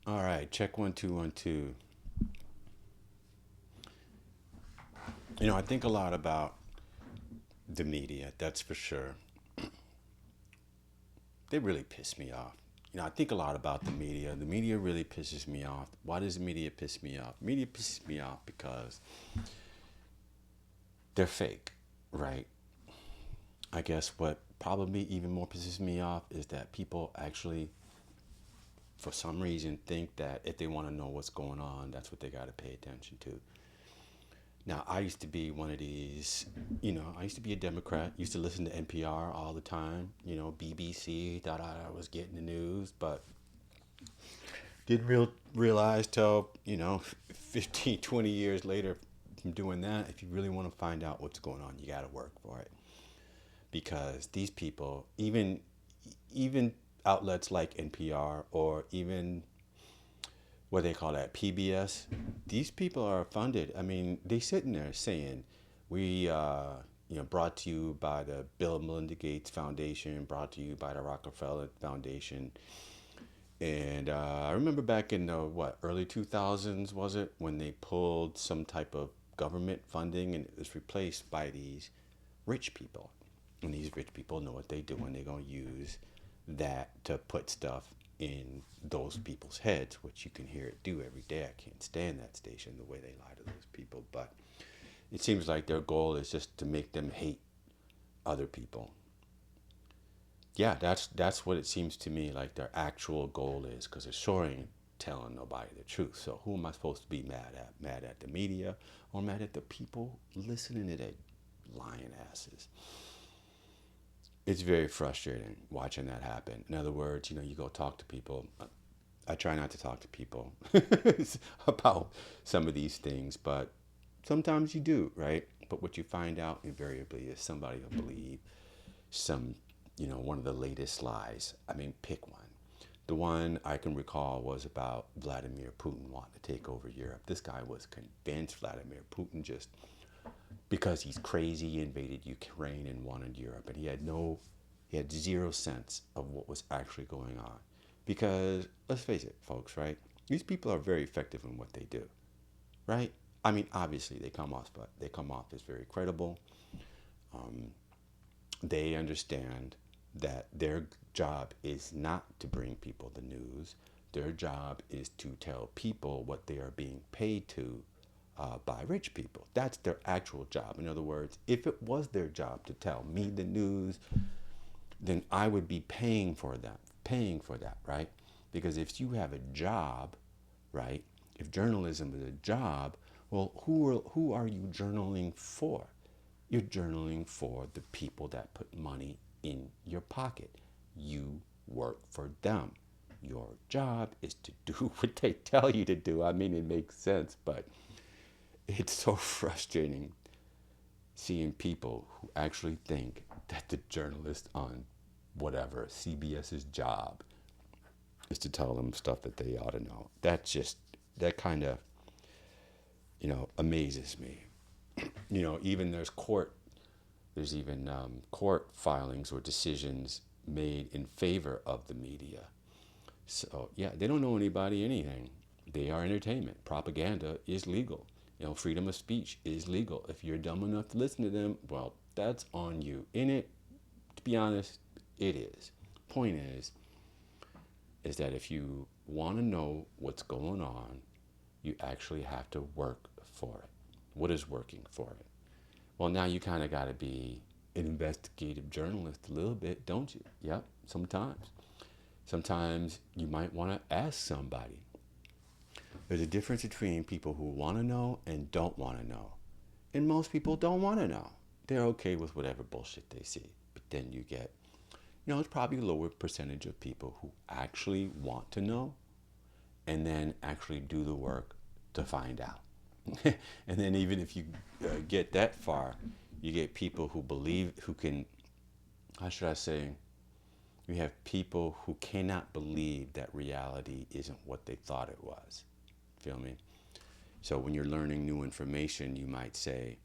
All right, check 1 2 1 2. I think a lot about the media. That's for sure. They really piss me off. I think a lot about the media. The media really pisses me off. Why does the media piss me off? Media pisses me off because they're fake, right? I guess what probably even more pisses me off is that people actually, for some reason, think that if they want to know what's going on, that's what they got to pay attention to. Now, I used to be one of these, I used to be a Democrat, used to listen to NPR all the time, BBC, thought I was getting the news, but didn't realize till, 15, 20 years later from doing that, if you really want to find out what's going on, you got to work for it. Because these people, even outlets like NPR or even what they call that PBS, these people are funded. I mean, they sitting there saying, we, brought to you by the Bill and Melinda Gates Foundation, brought to you by the Rockefeller Foundation. And I remember back in the early 2000s, was it, when they pulled some type of government funding and it was replaced by these rich people. And these rich people know what they do, and they're going to use that to put stuff in those people's heads, which you can hear it do every day. I can't stand that station, the way they lie to those people. But it seems like their goal is just to make them hate other people. Yeah, that's what it seems to me like their actual goal is, because it sure ain't telling nobody the truth. So who am I supposed to be mad at? Mad at the media or mad at the people listening to their lying asses? It's very frustrating watching that happen. In other words, you go talk to people. I try not to talk to people about some of these things, but sometimes you do, right? But what you find out invariably is somebody will believe some, one of the latest lies. I mean, pick one. The one I can recall was about Vladimir Putin wanting to take over Europe. This guy was convinced Vladimir Putin just because he's crazy invaded Ukraine and wanted Europe, and he had zero sense of what was actually going on. Because let's face it, folks, right? These people are very effective in what they do, right? I mean, obviously they come off as very credible. Um, they understand that their job is not to bring people the news. Their job is to tell people what they are being paid to by rich people. That's their actual job. In other words, if it was their job to tell me the news, then I would be paying for that, right? Because if you have a job, right? If journalism is a job, well, who are you journaling for? You're journaling for the people that put money in your pocket. You work for them. Your job is to do what they tell you to do. I mean, it makes sense, but it's so frustrating seeing people who actually think that the journalist on whatever CBS's job is to tell them stuff that they ought to know. That kind of, amazes me. Even there's even court filings or decisions made in favor of the media. So yeah, they don't know anybody anything. They are entertainment. Propaganda is legal. Freedom of speech is legal. If you're dumb enough to listen to them, well, that's on you. In it, to be honest, it is. Point is that if you want to know what's going on, you actually have to work for it. What is working for it? Well, now you kind of got to be an investigative journalist a little bit, don't you? Yep, sometimes. Sometimes you might want to ask somebody. There's a difference between people who want to know and don't want to know. And most people don't want to know. They're okay with whatever bullshit they see. But then you get, it's probably a lower percentage of people who actually want to know and then actually do the work to find out. And then even if you get that far, you get people who believe, who can, how should I say, you have people who cannot believe that reality isn't what they thought it was. Feel me? So when you're learning new information, you might say,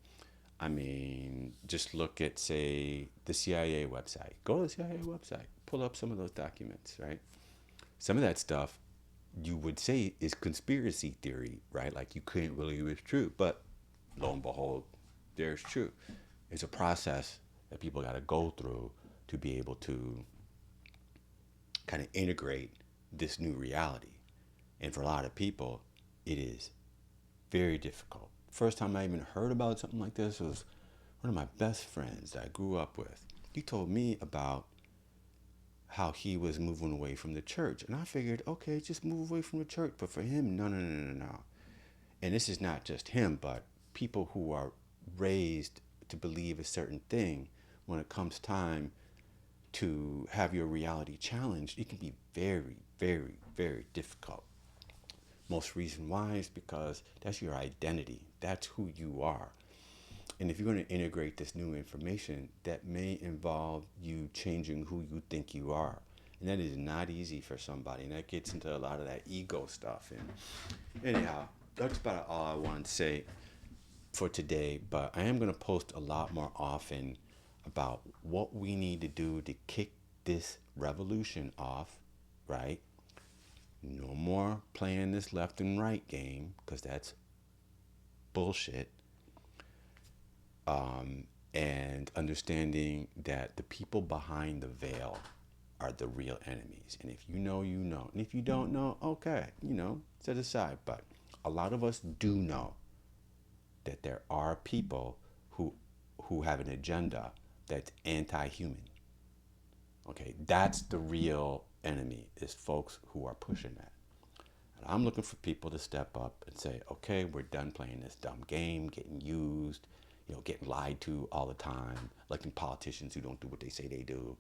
I mean, just look at, say, the CIA website. Go to the CIA website, pull up some of those documents, right? Some of that stuff you would say is conspiracy theory, right? Like you couldn't believe it's true, but lo and behold, there's true. It's a process that people got to go through to be able to kind of integrate this new reality. And for a lot of people, it is very difficult. First time I even heard about something like this was one of my best friends that I grew up with. He told me about how he was moving away from the church. And I figured, okay, just move away from the church. But for him, no, no, no, no, no. And this is not just him, but people who are raised to believe a certain thing, when it comes time to have your reality challenged, it can be very, very, very difficult. Most reason why is because that's your identity. That's who you are. And if you're going to integrate this new information, that may involve you changing who you think you are. And that is not easy for somebody. And that gets into a lot of that ego stuff. And anyhow, that's about all I want to say for today. But I am going to post a lot more often about what we need to do to kick this revolution off, right? No more playing this left and right game, because that's bullshit. And understanding that the people behind the veil are the real enemies. And if you know, you know. And if you don't know, okay, set aside. But a lot of us do know that there are people who have an agenda that's anti-human. Okay, that's the real enemy, is folks who are pushing that. And I'm looking for people to step up and say, okay, we're done playing this dumb game, getting used, getting lied to all the time, electing politicians who don't do what they say they do.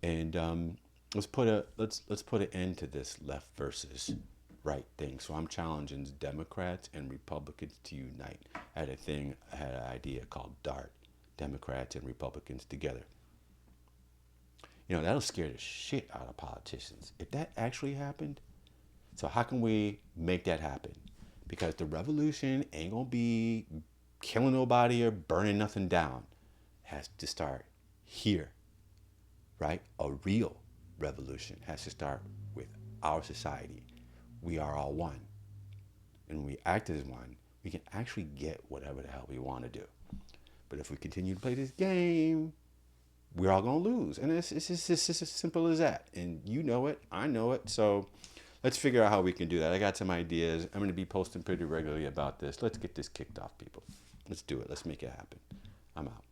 And let's put an end to this left versus right thing. So I'm challenging Democrats and Republicans to unite. I had an idea called DART, Democrats and Republicans together. That'll scare the shit out of politicians. If that actually happened, so how can we make that happen? Because the revolution ain't gonna be killing nobody or burning nothing down. It has to start here, right? A real revolution has to start with our society. We are all one. And when we act as one, we can actually get whatever the hell we want to do. But if we continue to play this game, we're all going to lose. And it's just as simple as that. And you know it. I know it. So let's figure out how we can do that. I got some ideas. I'm going to be posting pretty regularly about this. Let's get this kicked off, people. Let's do it. Let's make it happen. I'm out.